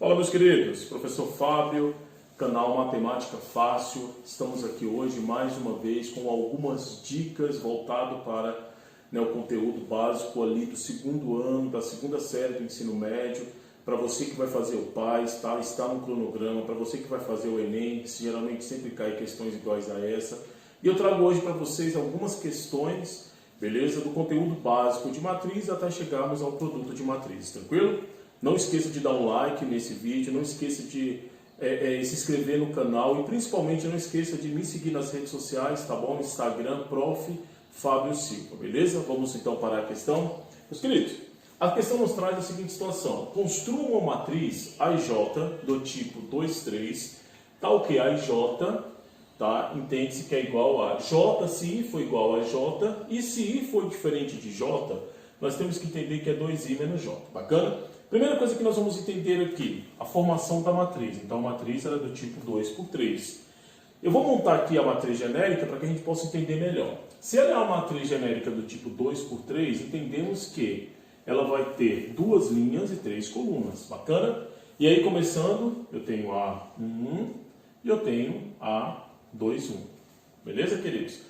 Fala, meus queridos, professor Fábio, canal Matemática Fácil. Estamos aqui hoje mais uma vez com algumas dicas voltado para o conteúdo básico ali do segundo ano, da segunda série do ensino médio, para você que vai fazer o PAS, tá? Está no cronograma, para você que vai fazer o Enem, que geralmente sempre cai questões iguais a essa. E eu trago hoje para vocês algumas questões, beleza? Do conteúdo básico de matriz até chegarmos ao produto de matriz, tranquilo? Não esqueça de dar um like nesse vídeo, não esqueça de se inscrever no canal e principalmente não esqueça de me seguir nas redes sociais, tá bom? Instagram, Prof. Fábio Silva, beleza? Vamos então para a questão. Meus queridos, a questão nos traz a seguinte situação. Construa uma matriz AJ do tipo 2, 3, tal que AJ, tá? Entende-se que é igual a J se I for igual a J, e se I for diferente de J, nós temos que entender que é 2I menos J. Bacana? Primeira coisa que nós vamos entender aqui, a formação da matriz. Então, a matriz era do tipo 2 por 3. Eu vou montar aqui a matriz genérica para que a gente possa entender melhor. Se ela é uma matriz genérica do tipo 2 por 3, entendemos que ela vai ter duas linhas e três colunas. Bacana? E aí, começando, eu tenho A1 e eu tenho A2, 1. Beleza, queridos?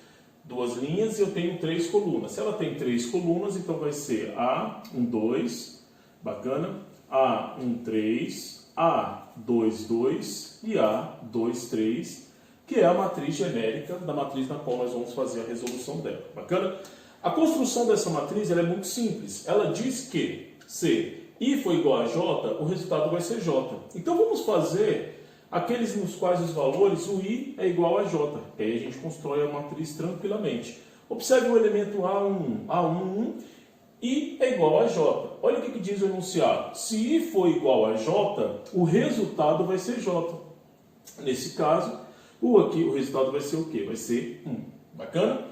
Duas linhas e eu tenho três colunas. Se ela tem três colunas, então vai ser A1, 2... Bacana? A13, A22 e A23, que é a matriz genérica da matriz na qual nós vamos fazer a resolução dela. Bacana? A construção dessa matriz ela é muito simples. Ela diz que se I for igual a J, o resultado vai ser J. Então vamos fazer aqueles nos quais os valores, o I é igual a J. E aí a gente constrói a matriz tranquilamente. Observe o elemento A1, A1, I é igual a J. Olha o que diz o enunciado. Se I for igual a J, o resultado vai ser J. Nesse caso, o resultado vai ser o quê? Vai ser 1. Bacana?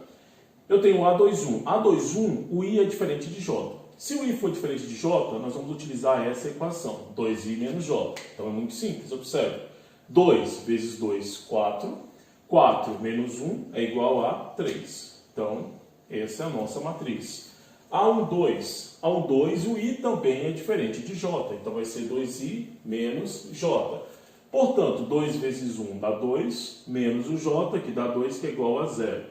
Eu tenho A21. A21, o I é diferente de J. Se o I for diferente de J, nós vamos utilizar essa equação. 2I menos J. Então é muito simples, observe. 2 vezes 2, 4. 4 menos 1 é igual a 3. Então, essa é a nossa matriz. A1, 2, o I também é diferente de J, então vai ser 2I menos J. Portanto, 2 vezes 1 dá 2, menos o J, que dá 2, que é igual a 0.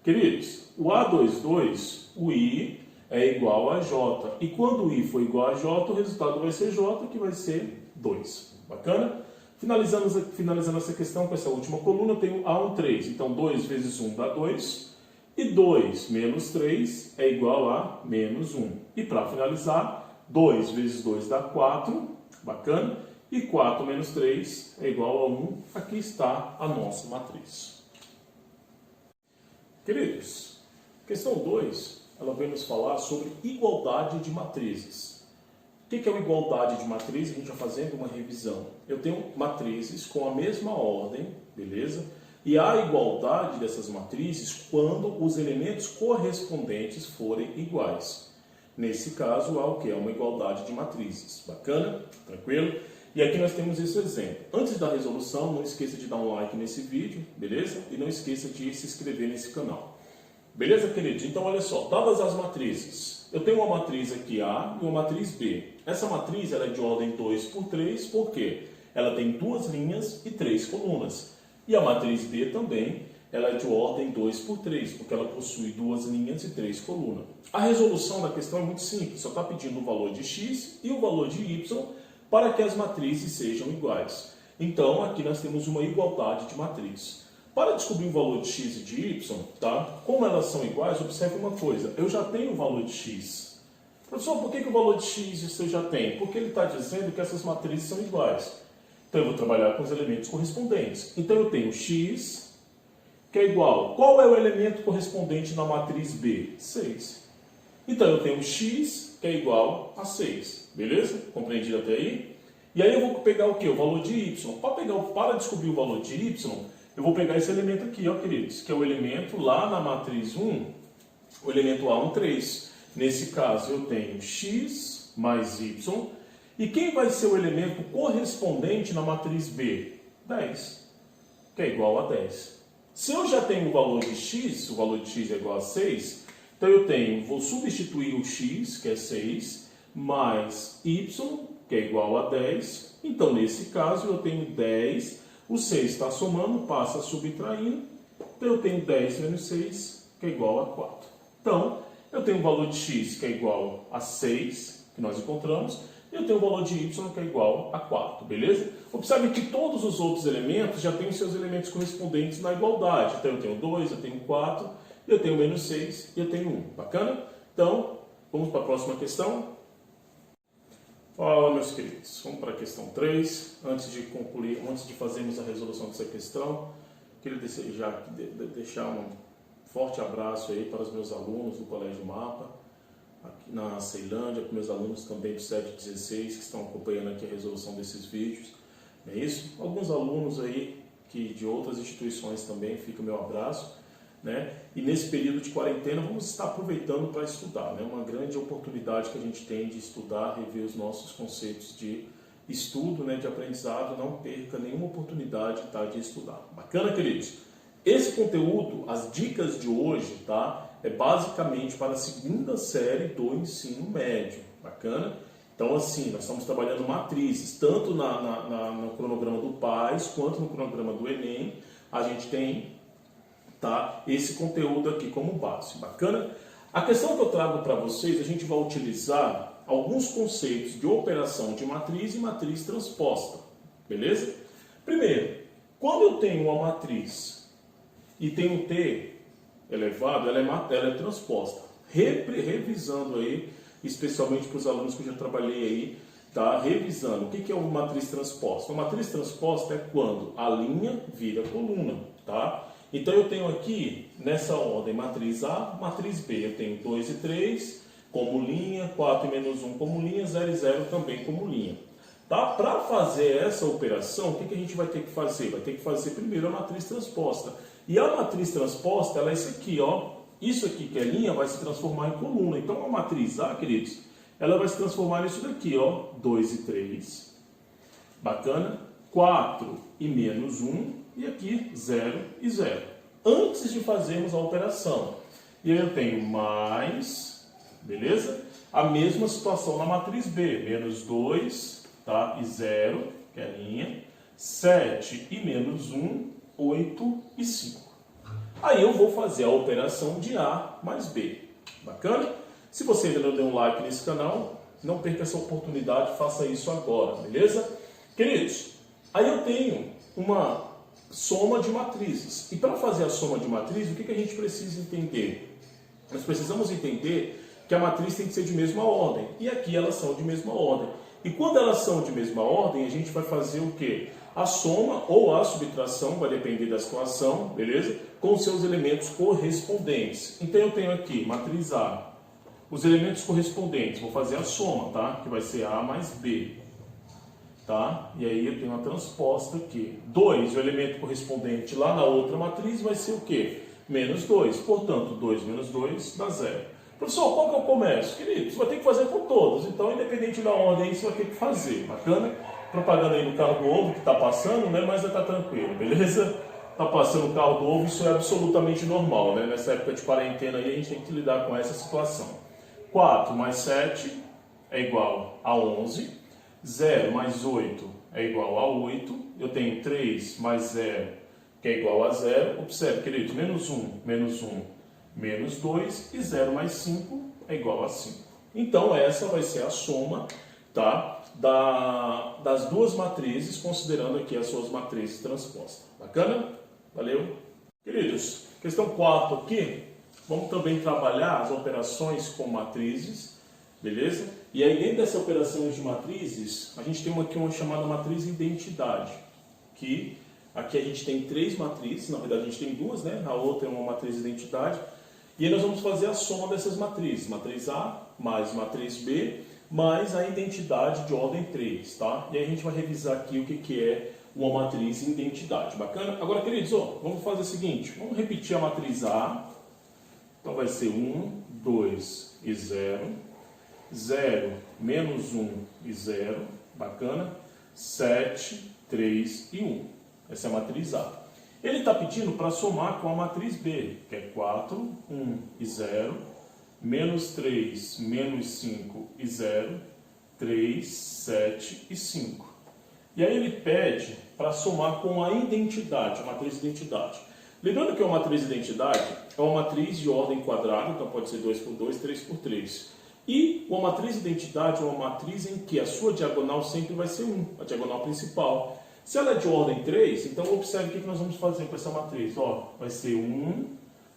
Queridos, o A22, o I é igual a J. E quando o I for igual a J, o resultado vai ser J, que vai ser 2. Bacana? Finalizando essa questão com essa última coluna, eu tenho A1, 3. Então, 2 vezes 1 dá 2. E 2 menos 3 é igual a menos 1. E para finalizar, 2 vezes 2 dá 4, bacana? E 4 menos 3 é igual a 1. Aqui está a nossa matriz. Queridos, questão 2, ela vem nos falar sobre igualdade de matrizes. O que é uma igualdade de matriz? A gente vai fazendo uma revisão. Eu tenho matrizes com a mesma ordem, beleza? E há igualdade dessas matrizes quando os elementos correspondentes forem iguais. Nesse caso, há o que? É uma igualdade de matrizes. Bacana? Tranquilo? E aqui nós temos esse exemplo. Antes da resolução, não esqueça de dar um like nesse vídeo, beleza? E não esqueça de se inscrever nesse canal. Beleza, queridos? Então, olha só. Dadas as matrizes, eu tenho uma matriz aqui A e uma matriz B. Essa matriz ela é de ordem 2 por 3, por quê? Ela tem duas linhas e três colunas. E a matriz B também, ela é de ordem 2 por 3, porque ela possui duas linhas e três colunas. A resolução da questão é muito simples, só está pedindo o valor de x e o valor de y para que as matrizes sejam iguais. Então, aqui nós temos uma igualdade de matriz. Para descobrir o valor de x e de y, tá? Como elas são iguais, observe uma coisa, eu já tenho o valor de x. Professor, por que o valor de x você já tem? Porque ele está dizendo que essas matrizes são iguais. Então, eu vou trabalhar com os elementos correspondentes. Então, eu tenho x, que é igual. Qual é o elemento correspondente na matriz B? 6. Então, eu tenho x, que é igual a 6. Beleza? Compreendido até aí? E aí, eu vou pegar o quê? O valor de y. Para descobrir o valor de y, eu vou pegar esse elemento aqui, ó, queridos, que é o elemento lá na matriz 1, o elemento A1, 3. Nesse caso, eu tenho x mais y. E quem vai ser o elemento correspondente na matriz B? 10, que é igual a 10. Se eu já tenho o valor de x, o valor de x é igual a 6, então vou substituir o x, que é 6, mais y, que é igual a 10. Então, nesse caso, eu tenho 10. O 6 está somando, passa subtraindo. Então, eu tenho 10 menos 6, que é igual a 4. Então, eu tenho o valor de x, que é igual a 6, que nós encontramos. E eu tenho o valor de y, que é igual a 4, beleza? Observe que todos os outros elementos já têm os seus elementos correspondentes na igualdade. Então, eu tenho 2, eu tenho 4, eu tenho menos 6 e eu tenho 1. Bacana? Então, vamos para a próxima questão. Fala, meus queridos. Vamos para a questão 3. Antes de concluir, antes de fazermos a resolução dessa questão, queria deixar um forte abraço aí para os meus alunos do Colégio Mapa, aqui na Ceilândia, para meus alunos também do 716 que estão acompanhando aqui a resolução desses vídeos. Não é isso? Alguns alunos aí que de outras instituições também, fica o meu abraço. Né? E nesse período de quarentena vamos estar aproveitando para estudar, né? Uma grande oportunidade que a gente tem de estudar, rever os nossos conceitos de estudo, né? De aprendizado. Não perca nenhuma oportunidade, tá? De estudar. Bacana, queridos? Esse conteúdo, as dicas de hoje, tá? É basicamente para a segunda série do ensino médio. Bacana? Então, assim, nós estamos trabalhando matrizes, tanto no cronograma do PAS quanto no cronograma do Enem. A gente tem, tá, esse conteúdo aqui como base. Bacana? A questão que eu trago para vocês, a gente vai utilizar alguns conceitos de operação de matriz e matriz transposta. Beleza? Primeiro, quando eu tenho uma matriz e tenho um T elevado, ela é transposta. Revisando aí, especialmente para os alunos que eu já trabalhei aí, tá? Revisando. O que é uma matriz transposta? Uma matriz transposta é quando a linha vira coluna, tá? Então, eu tenho aqui, nessa ordem, matriz A, matriz B. Eu tenho 2 e 3 como linha, 4 e menos 1 como linha, 0 e 0 também como linha. Tá? Para fazer essa operação, o que a gente vai ter que fazer? Vai ter que fazer primeiro a matriz transposta. E a matriz transposta, ela é isso aqui, ó. Isso aqui que é linha vai se transformar em coluna. Então, a matriz A, queridos, ela vai se transformar nisso daqui, ó. 2 e 3. Bacana? 4 e menos 1. E aqui, 0 e 0. Antes de fazermos a operação. E aí eu tenho mais, beleza? A mesma situação na matriz B. Menos 2, tá? E 0, que é a linha. 7 e menos 1, 8 e 5. Aí eu vou fazer a operação de A mais B. Bacana? Se você ainda não deu um like nesse canal, não perca essa oportunidade, faça isso agora, beleza? Queridos, aí eu tenho uma soma de matrizes. E para fazer a soma de matrizes, o que a gente precisa entender? Nós precisamos entender que a matriz tem que ser de mesma ordem. E aqui elas são de mesma ordem. E quando elas são de mesma ordem, a gente vai fazer o quê? A soma ou a subtração, vai depender da situação, beleza? Com seus elementos correspondentes. Então eu tenho aqui, matriz A, os elementos correspondentes, vou fazer a soma, tá? Que vai ser A mais B. Tá? E aí eu tenho uma transposta aqui. 2, o elemento correspondente lá na outra matriz vai ser o quê? Menos 2. Portanto, 2 menos 2 dá 0. Professor, qual que é o comércio? Querido, você vai ter que fazer com todos. Então, independente da ordem, você vai ter que fazer. Bacana? Propaganda aí do carro do ovo que está passando, né? Mas está tranquilo, beleza? Está passando o carro do ovo, isso é absolutamente normal, né? Nessa época de quarentena aí, a gente tem que lidar com essa situação. 4 mais 7 é igual a 11. 0 mais 8 é igual a 8. Eu tenho 3 mais 0, que é igual a 0. Observe, queridos, menos 1, menos 2. E 0 mais 5 é igual a 5. Então, essa vai ser a soma, tá, das duas matrizes, considerando aqui as suas matrizes transpostas. Bacana? Valeu? Queridos, questão 4 aqui. Vamos também trabalhar as operações com matrizes. Beleza? E aí, dentro dessa operação de matrizes, a gente tem aqui uma chamada matriz identidade, que aqui a gente tem 3 matrizes, na verdade a gente tem 2, né? A outra é uma matriz identidade, e aí nós vamos fazer a soma dessas matrizes, matriz A mais matriz B, mais a identidade de ordem 3, tá? E aí a gente vai revisar aqui o que é uma matriz identidade, bacana? Agora, queridos, ó, vamos fazer o seguinte, vamos repetir a matriz A, então vai ser 1, 2 e 0, 0, menos 1 e 0, bacana, 7, 3 e 1. Essa é a matriz A. Ele está pedindo para somar com a matriz B, que é 4, 1 e 0, menos 3, menos 5 e 0, 3, 7 e 5. E aí ele pede para somar com a identidade, a matriz identidade. Lembrando que uma matriz identidade é uma matriz de ordem quadrada, então pode ser 2 por 2, 3 por 3. E uma matriz identidade é uma matriz em que a sua diagonal sempre vai ser 1, a diagonal principal. Se ela é de ordem 3, então observe o que nós vamos fazer com essa matriz. Ó, vai ser 1,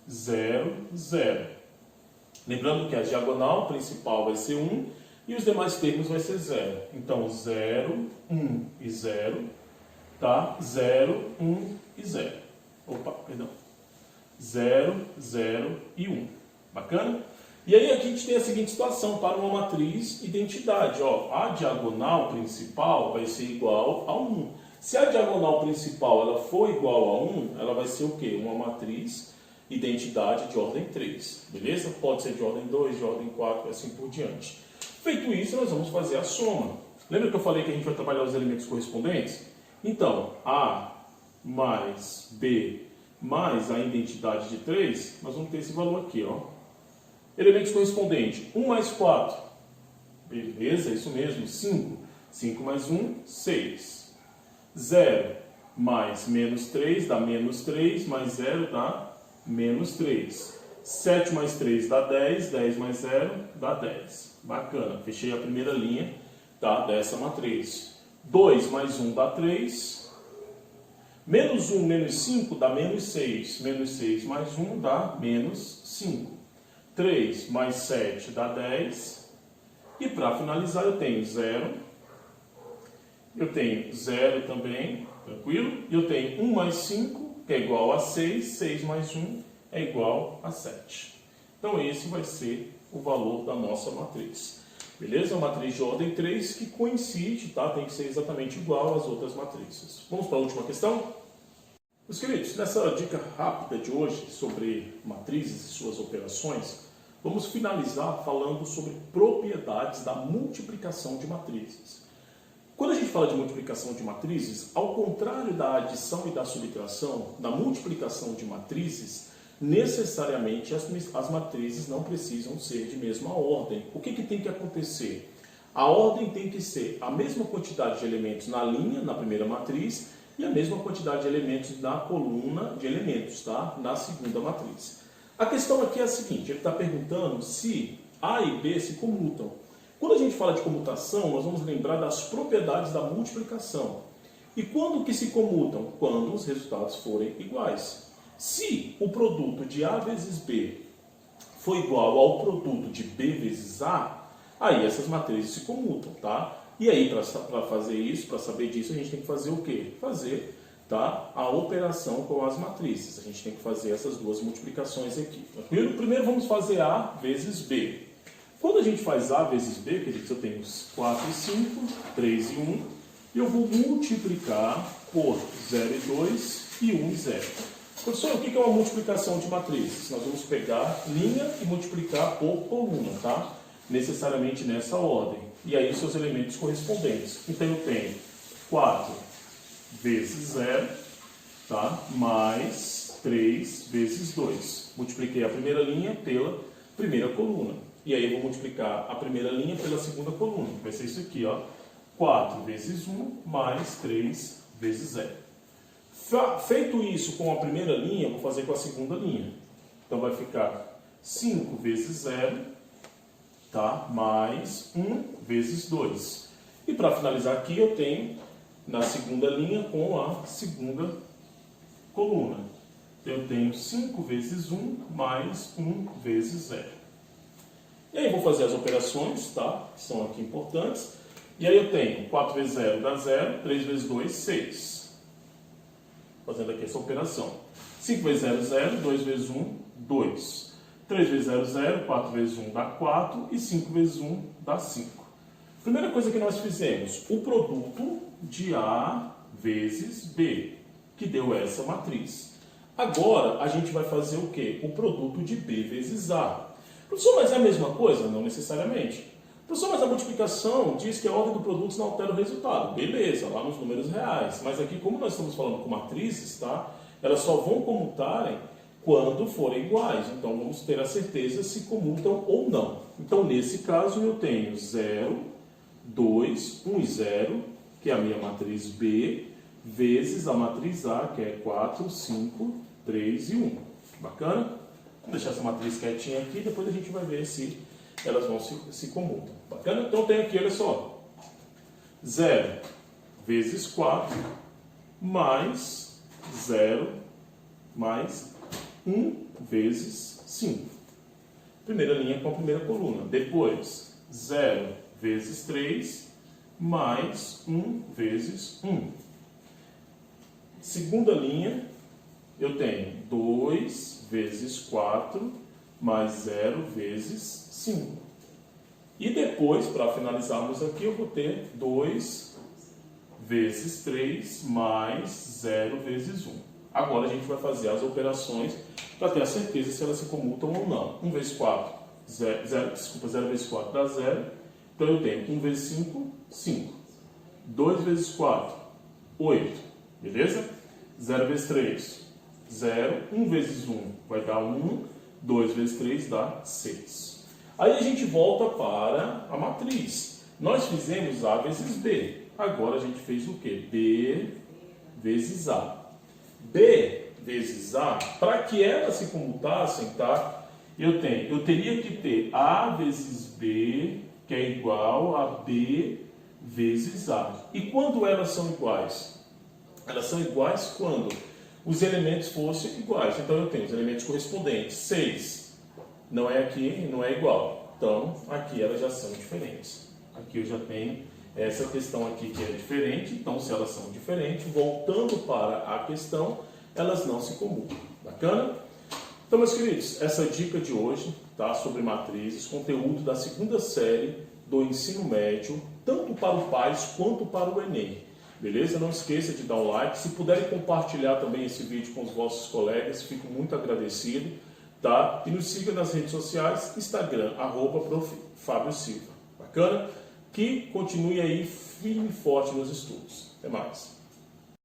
0, 0. Lembrando que a diagonal principal vai ser 1 e os demais termos vai ser 0. Então, 0, 1 e 0, tá? 0, 1 e 0. Opa, perdão. 0, 0 e 1. Bacana? E aí aqui a gente tem a seguinte situação para uma matriz identidade. Ó, a diagonal principal vai ser igual a 1. Se a diagonal principal ela for igual a 1, ela vai ser o quê? Uma matriz identidade de ordem 3. Beleza? Pode ser de ordem 2, de ordem 4 e assim por diante. Feito isso, nós vamos fazer a soma. Lembra que eu falei que a gente vai trabalhar os elementos correspondentes? Então, A mais B mais a identidade de 3, nós vamos ter esse valor aqui, ó. Elementos correspondentes, 1 mais 4. Beleza, isso mesmo, 5. 5 mais 1, 6. 0 mais menos 3 dá menos 3, mais 0 dá menos 3. 7 mais 3 dá 10, 10 mais 0 dá 10. Bacana, fechei a primeira linha, tá, dessa matriz. 2 mais 1 dá 3. Menos 1 menos 5 dá menos 6. Menos 6 mais 1 dá menos 5. 3 mais 7 dá 10. E para finalizar eu tenho 0. Eu tenho 0 também, tranquilo? E eu tenho 1 mais 5, que é igual a 6. 6 mais 1 é igual a 7. Então esse vai ser o valor da nossa matriz. Beleza? Uma matriz de ordem 3 que coincide, tá? Tem que ser exatamente igual às outras matrizes. Vamos para a última questão? Meus queridos, nessa dica rápida de hoje sobre matrizes e suas operações, vamos finalizar falando sobre propriedades da multiplicação de matrizes. Quando a gente fala de multiplicação de matrizes, ao contrário da adição e da subtração, da multiplicação de matrizes, necessariamente as matrizes não precisam ser de mesma ordem. O que tem que acontecer? A ordem tem que ser a mesma quantidade de elementos na linha, na primeira matriz, e a mesma quantidade de elementos na coluna de elementos, tá? Na segunda matriz. A questão aqui é a seguinte, ele está perguntando se A e B se comutam. Quando a gente fala de comutação, nós vamos lembrar das propriedades da multiplicação. E quando que se comutam? Quando os resultados forem iguais. Se o produto de A vezes B for igual ao produto de B vezes A, aí essas matrizes se comutam, tá? E aí, para fazer isso, para saber disso, a gente tem que fazer o quê? Fazer, tá, a operação com as matrizes. A gente tem que fazer essas duas multiplicações aqui. Tranquilo? Primeiro vamos fazer A vezes B. Quando a gente faz A vezes B, quer dizer que eu tenho 4 e 5, 3 e 1, e eu vou multiplicar por 0 e 2 e 1 e 0. Professor, o que é uma multiplicação de matrizes? Nós vamos pegar linha e multiplicar por coluna, tá? Necessariamente nessa ordem. E aí os seus elementos correspondentes. Então eu tenho 4 vezes 0, tá? Mais 3 vezes 2. Multipliquei a primeira linha pela primeira coluna. E aí eu vou multiplicar a primeira linha pela segunda coluna. Vai ser isso aqui, ó. 4 vezes 1 mais 3 vezes 0. Feito isso com a primeira linha, eu vou fazer com a segunda linha. Então vai ficar 5 vezes 0, tá? Mais 1 vezes 2. E para finalizar aqui, eu tenho na segunda linha com a segunda coluna. Eu tenho 5 vezes 1 mais 1 vezes 0. E aí eu vou fazer as operações, tá? Que são aqui importantes. E aí eu tenho 4 vezes 0 dá 0, 3 vezes 2, 6. Fazendo aqui essa operação. 5 vezes 0, 0, 2 vezes 1, 2. 3 vezes 0, 0, 4 vezes 1 dá 4 e 5 vezes 1 dá 5. Primeira coisa que nós fizemos, o produto de A vezes B, que deu essa matriz. Agora, a gente vai fazer o quê? O produto de B vezes A. Professor, mas é a mesma coisa? Não necessariamente. Professor, mas a multiplicação diz que a ordem do produto não altera o resultado. Beleza, lá nos números reais. Mas aqui, como nós estamos falando com matrizes, tá? Elas só vão comutarem quando forem iguais. Então, vamos ter a certeza se comutam ou não. Então, nesse caso, eu tenho 0, 2, 1 e 0, que é a minha matriz B, vezes a matriz A, que é 4, 5, 3 e 1. Bacana? Vou deixar essa matriz quietinha aqui, depois a gente vai ver se elas vão se comutam. Bacana? Então tem aqui, olha só, 0 vezes 4, mais 0, mais 1 vezes 5. Primeira linha com a primeira coluna. Depois, 0 vezes 3, mais 1 vezes 1. Segunda linha, eu tenho 2 vezes 4, mais 0 vezes 5. E depois, para finalizarmos aqui, eu vou ter 2 vezes 3, mais 0 vezes 1. Agora a gente vai fazer as operações para ter a certeza se elas se comutam ou não. 1 vezes 4, 0 vezes 4 dá 0. Então eu tenho 1 vezes 5, 5. 2 vezes 4, 8. Beleza? 0 vezes 3, 0. 1 vezes 1 vai dar 1. 2 vezes 3 dá 6. Aí a gente volta para a matriz. Nós fizemos A vezes B. Agora a gente fez o quê? B vezes A. B vezes A, para que elas se comutassem, tá? Eu teria que ter A vezes B, que é igual a B vezes A. E quando elas são iguais? Elas são iguais quando os elementos fossem iguais. Então eu tenho os elementos correspondentes. 6 não é aqui, não é igual. Então aqui elas já são diferentes. Aqui eu já tenho essa questão aqui que é diferente. Então se elas são diferentes, voltando para a questão, elas não se comutam. Bacana? Então, meus queridos, essa dica de hoje, tá, sobre matrizes, conteúdo da segunda série do ensino médio, tanto para o PAS quanto para o Enem. Beleza? Não esqueça de dar um like. Se puderem compartilhar também esse vídeo com os vossos colegas, fico muito agradecido. Tá? E nos siga nas redes sociais, Instagram, @Prof. Fábio Silva. Bacana? Que continue aí firme e forte nos estudos. Até mais.